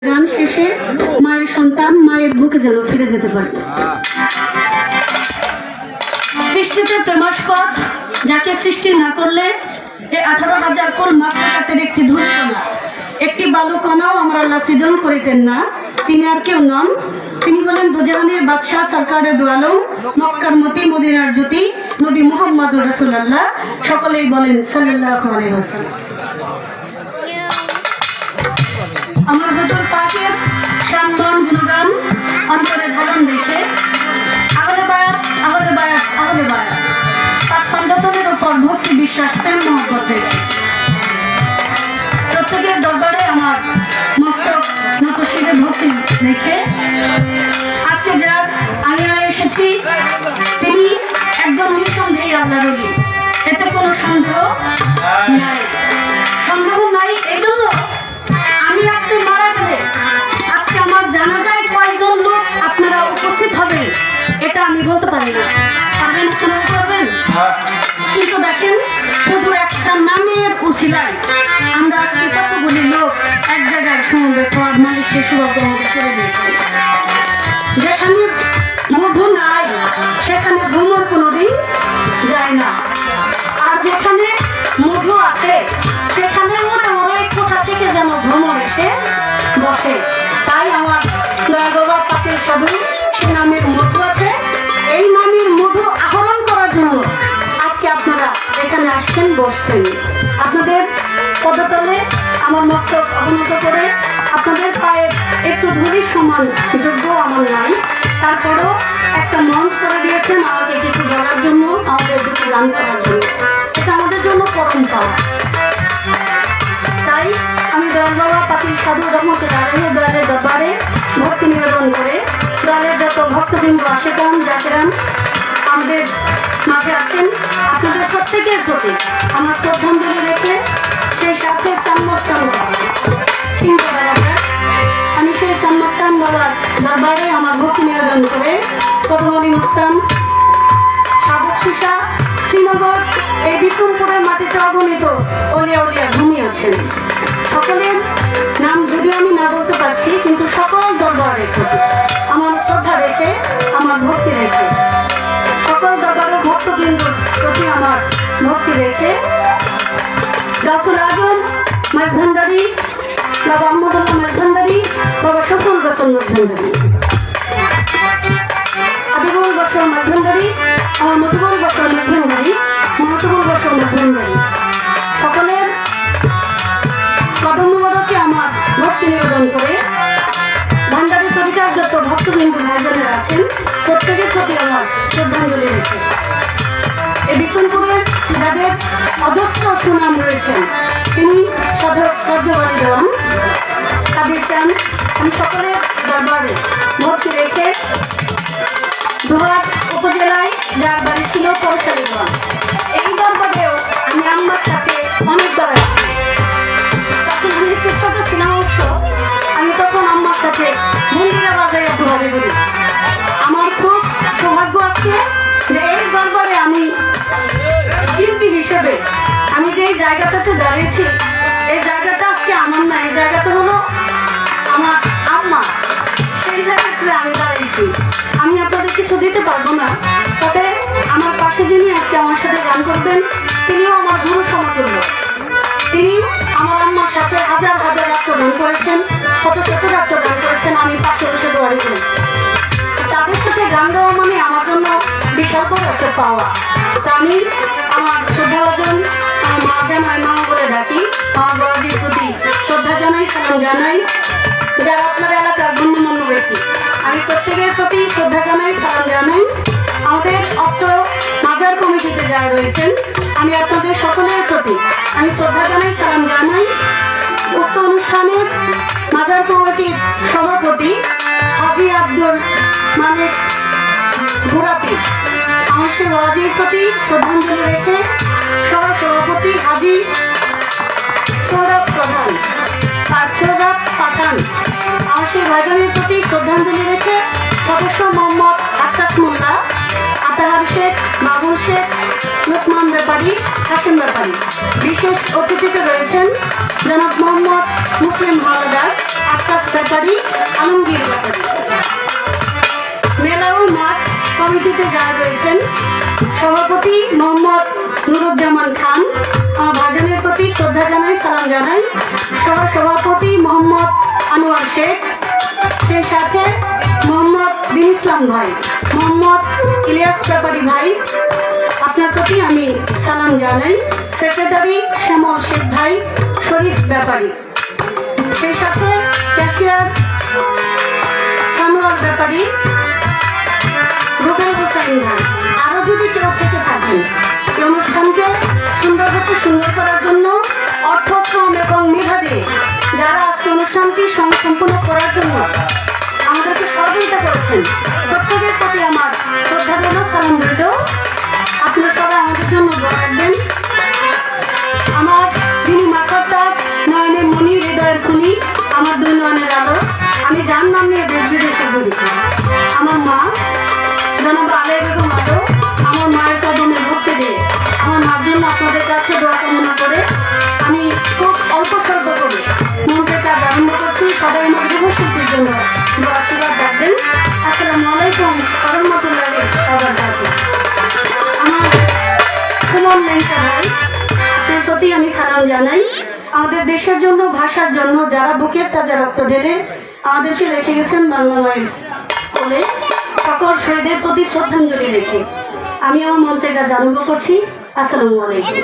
গান শেষে মায়ের সন্তান মায়ের বুকে যেন ফিরে যেতে পারে। সৃষ্টিতে প্রেমাস্পদ যাকে সৃষ্টি না করলে এই 18,000 কোল মাকলুকাতের একটি ধূলিকণা একটি বালুকণাও আমার আল্লাহ সৃজন করিতেন না। তিনি আর কেউ নন, তিনি হলেন দুজাহানের বাদশাহ সরকারে দু আলম, মক্কার মতি, মদিনার জ্যোতি, নবী মুহাম্মদুর রাসূলুল্লাহ। সকলেই বলেন সাল্লাল্লাহু আলাইহি ওয়াসাল্লাম। আমার হুজুর পাকের সম্মান গুণগান অন্তরে ধারণ রেখে আহলে বায়াত আহলে বায়াত আহলে বায়াত পাক পাঞ্জাতনের উপর ভক্তি বিশ্বাস প্রেম মহব্বতে প্রত্যেকের দরবারে আমার মস্তক নত শিরে ভক্তি রেখে আজকে যার আঙিনায় এসেছি তিনি একজন নিঃসন্দেহী আল্লাহর ওলি, এতে কোনো সন্দেহ নাই। সন্দেহ নাই এই জন্য আমি আপনি মারা গেলে আজকে আমার জানাজায় কয়জন লোক আপনারা উপস্থিত হবে এটা আমি বলতে পারি না। পারবেন আপনারা করবেন, কিন্তু দেখেন শুধু একটা নামের উসিলায় আমরা আজকে কতগুলি লোক এক জায়গায় সমবেত হওয়ার মালিক সে সৌভাগ্য করে দিয়েছে। যেখানে মধু নাই সেখানে ভ্রমণ কোনোদিন যায় না, আর যেখানে মধু আছে সেখানে ওই কোথা থেকে যেন ভ্রমণ এসে বসে। তাই আমার দয়াগবা পাতের সাধু সে নামের মধু আছে, এই নামের মধু আহরণ করার জন্য আজকে আপনারা এখানে আসছেন, বসছেন। আপনাদের পদতলে আমার মস্তক অবনত করে আপনাদের পায়ের একটু ধূলির সমান যোগ্য আমার নাই, তারপরও একটা মঞ্চ করে দিয়েছেন আমাকে কিছু বলার জন্য, আমাদের দুটি গান করার জন্য। এটা আমাদের জন্য পরম পাওয়া। তাই আমি দয়াল বাবা পাতিল সাধু রহমতুল্লাহ আলাইহি দয়ালের দরবারে ভক্তি নিবেদন করে দয়ালের যত ভক্তবৃন্দ আশেকান জাকেরান আমাদের মাঝে আছেন আপনাদের প্রত্যেকের প্রতি আমার শ্রদ্ধাঞ্জলি রেখে সেই সাথে চান্মস্থান আমি সেই চান্মস্থান বাবার দরবারে আমার ভক্তি নিবেদন করে প্রথম আলী মুস্তান সাধক শিশা শ্রীনগর এই বিক্রমপুরের মাটিতে অগণিত অলিয়া উলিয়া ঘুমিয়ে আছেন। সকলের নাম যদিও আমি না বলতে পারছি, কিন্তু সকল দরবারে আমার শ্রদ্ধা রেখে আমার ভক্তি রেখে সকল দরবারের ভক্তবৃন্দর প্রতি আমার ভক্তি রেখে গাছুল আজম মাঝভান্ডারি, বাবা আহমদুল্লাহ মাঝভান্ডারি, বাবা শফুল গাছুল মাঝভান্ডারি, আদিবুল বসর মাঝভান্ডারি, আমার মধুবুল বসর মাঝভান্ডারি, মহতুবুল বসর মাঝভান্ডারি, সকলের কদমকে আমার ভক্তি নিবেদন করে ভান্ডারী তরিকার যত ভক্তবৃন্দ ভাইজনের আছেন প্রত্যেকের প্রতি আমার শ্রদ্ধাঞ্জলি রেখে এই বিক্রমপুরের যাদের অজস্র সুনাম রয়েছেন তিনি সাধক রাজ্যবাদী দেওয়ান কাদের চান, আমি সকলের দরবারে ভক্তি রেখে দোহাট উপজেলায় যার বাড়ি ছিল পৌরশালী দেওয়ান, এই দরবারেও আমি আম্মার সাথে অনেকবার আসছি। তখন আমি একটু ছোট ছিলাম অবশ্য, আমি তখন আম্মার সাথে মন্দিরে বাজাইয়া ঘুরে ঘুরি। আমার খুব সৌভাগ্য আজকে যে এই দরবারে আমি শিল্পী হিসেবে আমি যে জায়গাটাতে দাঁড়িয়েছি এই জায়গাটা আজকে আমার না, এই জায়গাটা হলো আমার আম্মা, সেই জায়গাতে আমি দাঁড়িয়েছি। আমি আপনাদের কিছু দিতে পারবো না, তবে আমার পাশে যিনি আজকে আমার সাথে গান করবেন তিনিও আমার গুরু সমতুল্য। তিনি আমার আম্মার সাথে হাজার হাজার রাত্র গান করেছেন, শত শত রাত্র গান করেছেন, আমি পাশে বসে দোয়ারি করেছি। তাদের সাথে গান গাওয়া মানে আমার জন্য বিশাল বড় একটা পাওয়া। তা আমি আমার শ্রদ্ধাভাজন আমার মা জানাই মা বলে ডাকি, আমার বড়দের প্রতি শ্রদ্ধা জানাই, সালাম জানাই। যারা আপনার এলাকার গণ্যমান্য ব্যক্তি আমি প্রত্যেকের প্রতি শ্রদ্ধা জানাই, সালাম জানাই। আমাদের অত্র মাজার কমিটিতে যারা রয়েছেন আমি আপনাদের সকলের প্রতি আমি শ্রদ্ধা জানাই, সালাম জানাই। উক্ত অনুষ্ঠানের মাজার কমিটির সভাপতি হাজি আব্দুল মালিক ঘোরাপি আমার সে বাবাজির প্রতি শ্রদ্ধাঞ্জলি রেখে সহ সভাপতি হাজি সৌরভ প্রধান আর সৌরভ পাঠান আমার সেই ভাইজানের প্রতি শ্রদ্ধাঞ্জলি রেখে সদস্য মোহাম্মদ আকাশ মোল্লা, আতাহার শেখ, বাবুল শেখ, লোকমান ব্যাপারী, হাসিম ব্যাপারী। বিশেষ অতিথিতে রয়েছেন জনাব মোহাম্মদ মুসলিম হাওলাদার, আকাশ ব্যাপারী, আলমগীর ব্যাপারী। মেলা ও মাঠ কমিটিতে যারা রয়েছেন, সভাপতি মোহাম্মদ নুরুজ্জামান খান, আমার ভাজনের প্রতি শ্রদ্ধা জানাই, সালাম জানাই। সভাপতি মোহাম্মদ আনোয়ার শেখ, সেই সাথে মোহাম্মদ বিন ইসলাম ভাই, মোহাম্মদ ইলিয়াস ব্যাপারী ভাই, আপনার প্রতি আমি সালাম জানাই। সেক্রেটারি শ্যামল শেখ ভাই, শরীফ ব্যাপারী, সেই সাথে ক্যাশিয়ার সানোয়ার ব্যাপারী, রুবেল হোসেন ভাই। আরো যদি কেউ থেকে থাকেন, এই অনুষ্ঠানকে সুন্দর করার জন্য অর্থ, শ্রম এবং মেধা দিয়ে যারা আজকে অনুষ্ঠানটি সম্পূর্ণ করার জন্য আমাদেরকে সহযোগিতা করেছেন, প্রত্যেকের প্রতি আমার শ্রদ্ধা রইল, সালাম রইল। আপনারা সবাই আমাদের জন্য দোয়া রাখবেন। আমার যিনি মাথার তাজ, নয়নের মণি, হৃদয়ের খুনি, আমার দুই নয়নের আলো, আমি যার নাম নিয়ে দেশ বিদেশে ঘুরি, আমার মা জনাব আলেয়া বেগম আলো, আমার মায়ের কদমে ভক্তি দিয়ে আমার মার জন্য আপনাদের কাছে দোয়া কামনা করে আমি খুব অল্প স্বল্প করে মঞ্চের কাজ আরম্ভ করছি। সবাই আমার যুবশিল্পীর জন্য দোয়া আশীর্বাদ রাখবেন। আসসালামু আলাইকুম রহমতুল্লাহ। আমার সুমন মেন্টা ভাই, আপনার প্রতি আমি সালাম জানাই। আমাদের দেশের জন্য, ভাষার জন্য যারা বুকের তাজা রক্ত ঢেলে আমাদেরকে রেখে গেছেন বাংলা মায়ের কোলে, সকল শহীদের প্রতি শ্রদ্ধাঞ্জলি রেখে আমি আমার মঞ্চের কাজ আরম্ভ করছি। আসসালামু আলাইকুম।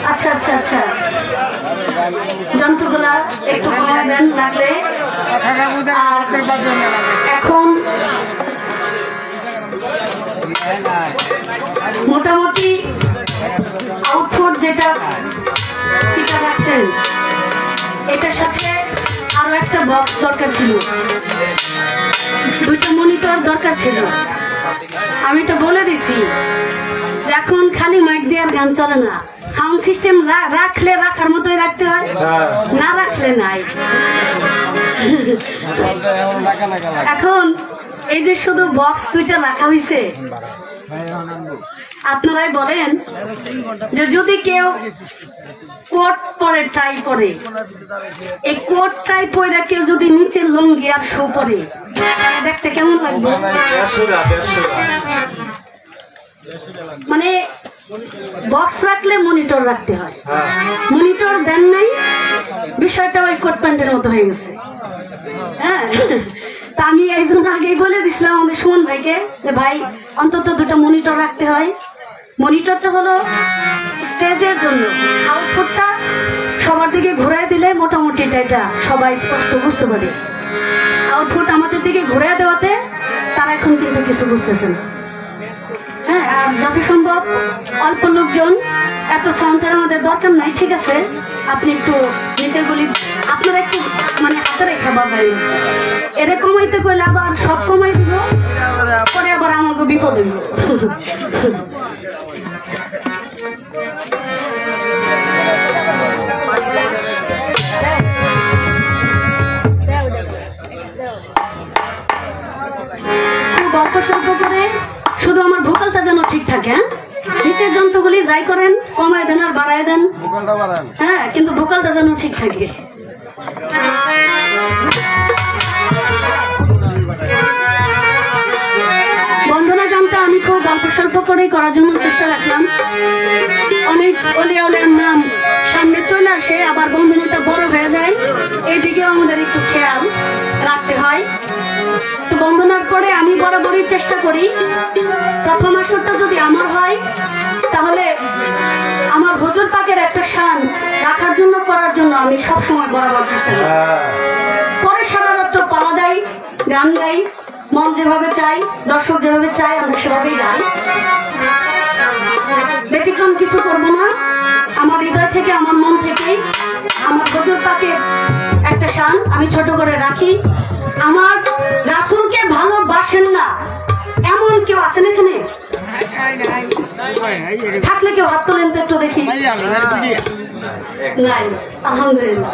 আচ্ছা আচ্ছা আচ্ছা, যন্ত্রগুলা একটু কমে দেন লাগলে। আর এখন মোটামুটি আউটপুট যেটা স্পিকার রাখছেন এটার সাথে আরো একটা বক্স দরকার ছিল, দুইটা মনিটর দরকার ছিল। আমি তো বলে দিছি যে এখন খালি মাইক দিয়ে আর গান চলে না, সাউন্ড সিস্টেম রাখলে রাখার মতোই রাখতে হয়, না রাখলে নাই। এখন এই যে শুধু বক্স দুইটা রাখা হয়েছে, আপনারাই বলেন যে যদি কেউ কোট পরে টাই পরে, এই কোট টাই পরে কেউ যদি নিচে লুঙ্গি আর শু পরে দেখতে কেমন লাগবে? মানে বক্স রাখলে মনিটর রাখতে হয়, মনিটর দেন নাই, বিষয়টা ওই কোট প্যান্টের মতো হয়ে গেছে। হ্যাঁ, তা আমি এই জন্য আগেই বলে দিছিলাম আমাদের সুমন ভাইকে যে ভাই অন্তত দুটো মনিটর রাখতে হয়। মনিটরটা হলো স্টেজের জন্য, আউটপুটটা সবার দিকে ঘুরাই দিলে মোটামুটি এটা সবাই স্পষ্ট বুঝতে পারে। আউটপুট আমাদের দিকে ঘুরাই দেওয়াতে তারা এখন কিন্তু কিছু বুঝতেছে না। হ্যাঁ, আর যত সম্ভব অল্প লোকজন, এত সাউন্ডের আমাদের দরকার নাই, ঠিক আছে? আপনি একটু নিচের গুলি আপনারা একটু মানে হাতে রেখা বাজাই, এরে কমাইতে কইলে আবার সব কমাই দিব, পরে আবার আমাকে বিপদ হইব। খুব অল্প স্বল্প করে শুধু আমার ভোকালটা যেন ঠিক থাকে। নিচের যন্ত্রগুলি যাই করেন কমায় দেন আর বাড়ায় দেন, হ্যাঁ, কিন্তু ভোকালটা যেন ঠিক থাকে। বন্দনা গানটা আমি খুব অল্প স্বল্প করেই করার জন্য চেষ্টা রাখলাম। অনেক অলিয়া অলিয়ার নাম সামনে চলে আসে, আবার বন্দনাটা বড় হয়ে যায়, এইদিকেও আমাদের একটু খেয়াল রাখতে হয়। তো বন্দনার করে আমি বরাবরই চেষ্টা করি প্রথম আসরটা যদি আমার হয় তাহলে আমার হুজুর পাকের একটা শান রাখার জন্য করার জন্য আমি সবসময় বরাবর চেষ্টা করি। পরে সাধারণত পালা দেয়, গান গাই, মন যেভাবে চাই, দর্শক যেভাবে চাই আমরা সেভাবেই গাই, ব্যতিক্রম কিছু করবো না। আমার হৃদয় থেকে, আমার মন থেকে আমার হুজুর পাকের একটা শান আমি ছোট করে রাখি। আমার রাসূলকে ভালোবাসেন না এমন কেউ আছেন এখানে? থাকলে কেউ হাত তোলেন তো একটু দেখি। নাই, আলহামদুলিল্লাহ।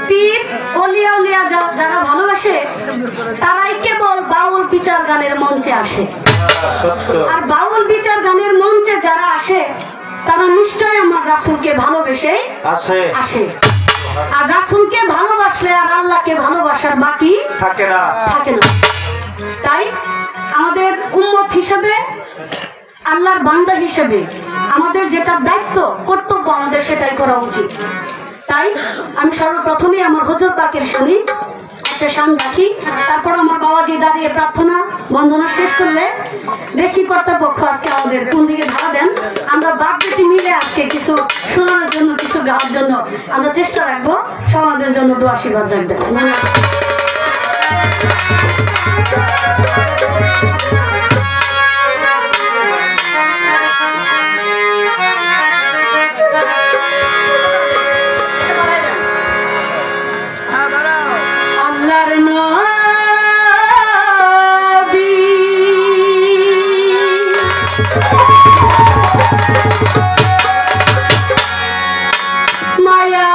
পীর অলিয়া উলিয়া যারা ভালোবাসে তারাই কেবল বাউল বিচার গানের মঞ্চে আসে, আর বাউল বিচার গানের মঞ্চে যারা আসে তারা নিশ্চয় আমার রাসূলকে ভালোবেসে আসে। আর রাসূলকে ভালোবাসলে আর আল্লাহকে ভালোবাসার বাকি থাকে না। তাই আমাদের উম্মত হিসেবে, আল্লাহর বান্দা হিসেবে আমাদের যেটা দায়িত্ব, কর্তব্য, আমাদের সেটাই করা উচিত। তাই আমি সর্বপ্রথমে আমার হুজুর পাকের শুনি একটা শান রাখি, তারপর আমার বাবাজি দাঁড়িয়ে প্রার্থনা বন্দনা শেষ করলে দেখি কর্তৃপক্ষ আজকে আমাদের কোন দিকে ধারা দেন। আমরা বাপ বেটি মিলে আজকে কিছু শোনানোর জন্য, কিছু গাওয়ার জন্য আমরা চেষ্টা রাখবো। সমাজের জন্য দোয়া আশীর্বাদ রাখবেন। আল্লাহর নবী মায়া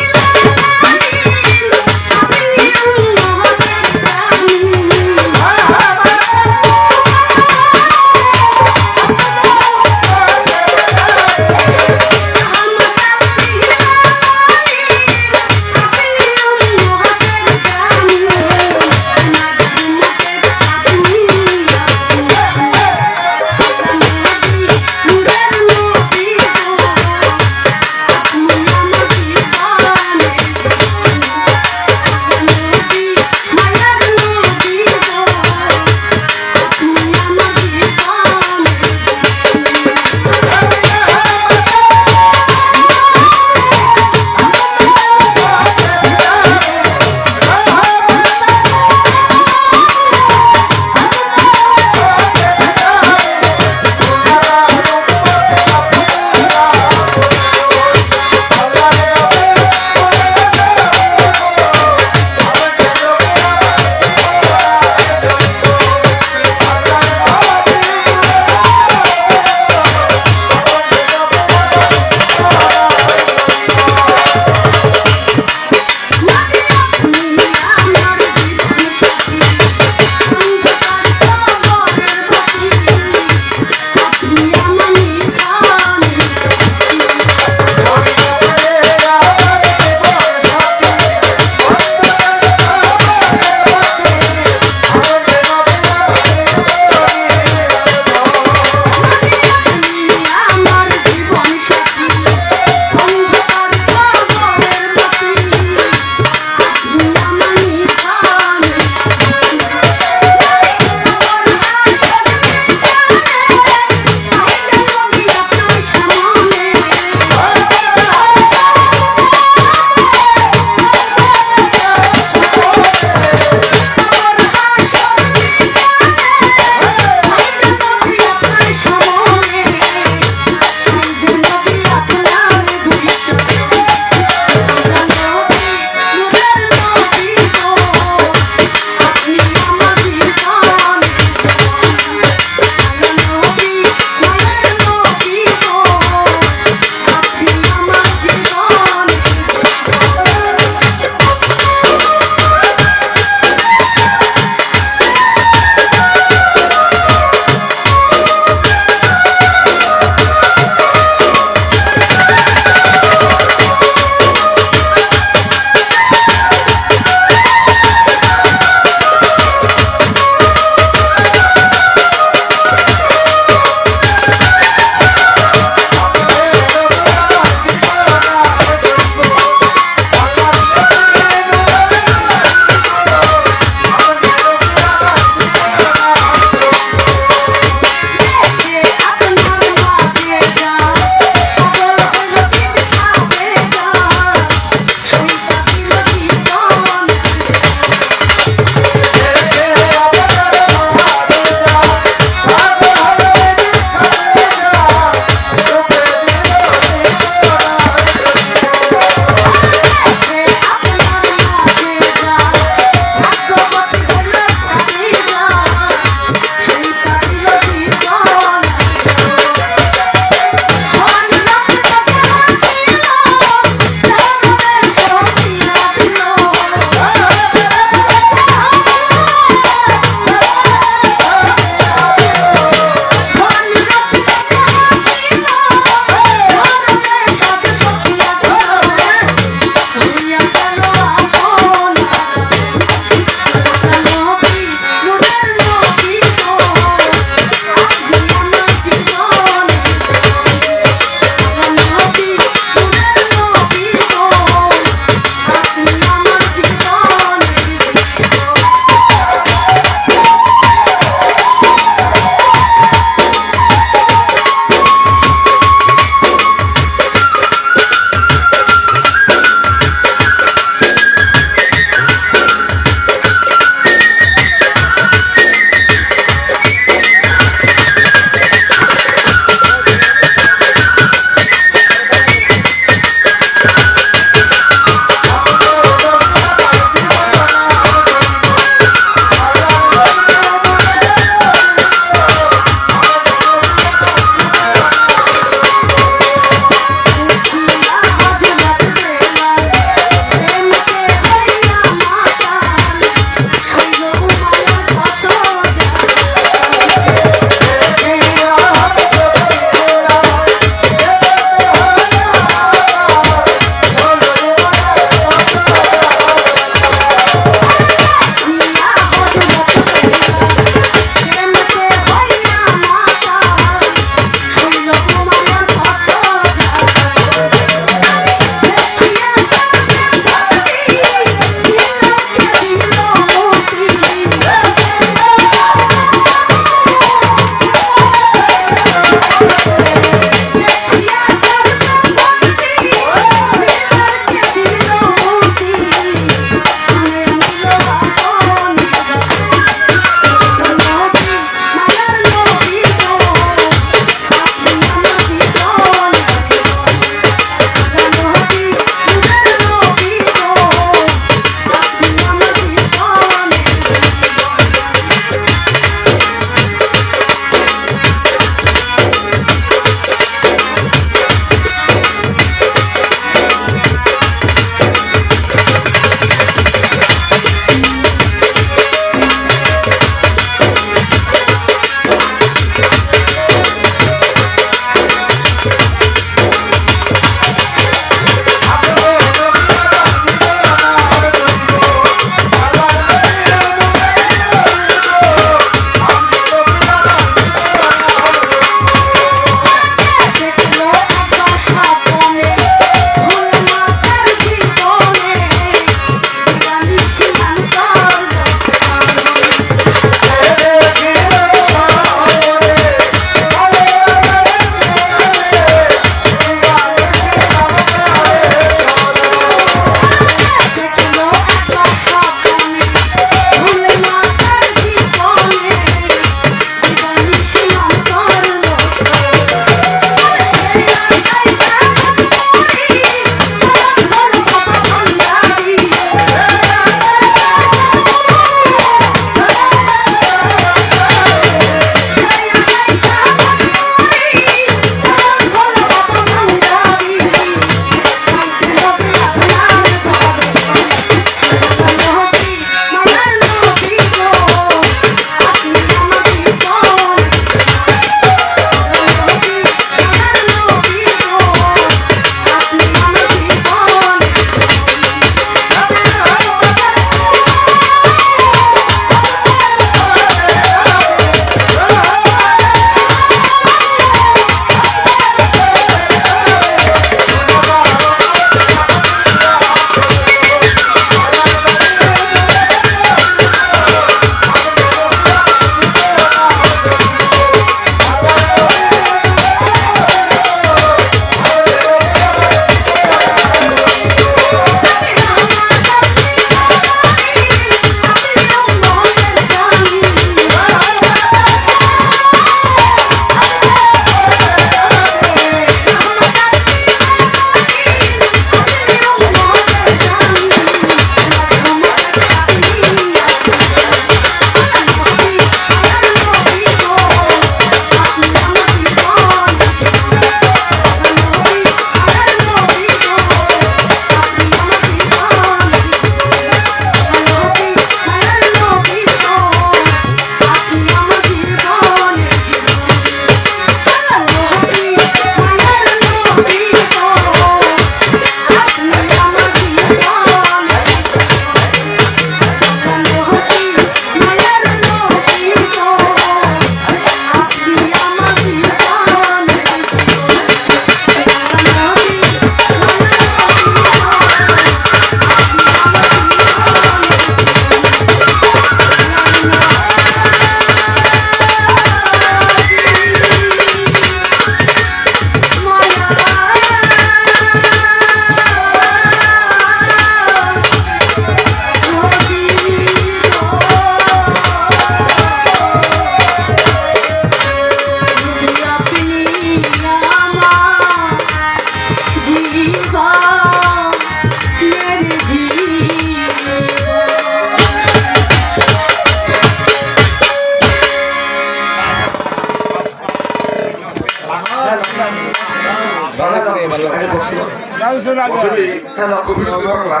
হ্যালো কবিরুদ্দিন বাংলা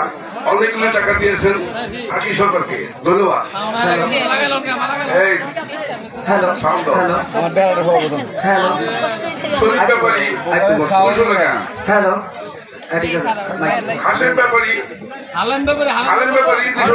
অনেকগুলো টাকা দিয়েছেন আকি সরকারকে, ধন্যবাদ। এই হ্যালো সাউন্ড হ্যালো হ্যালো শরীফ ব্যাপারী 200 টাকা, হ্যালো ঠিক আছে হাসেম ব্যাপারী, আলেম ব্যাপারী 200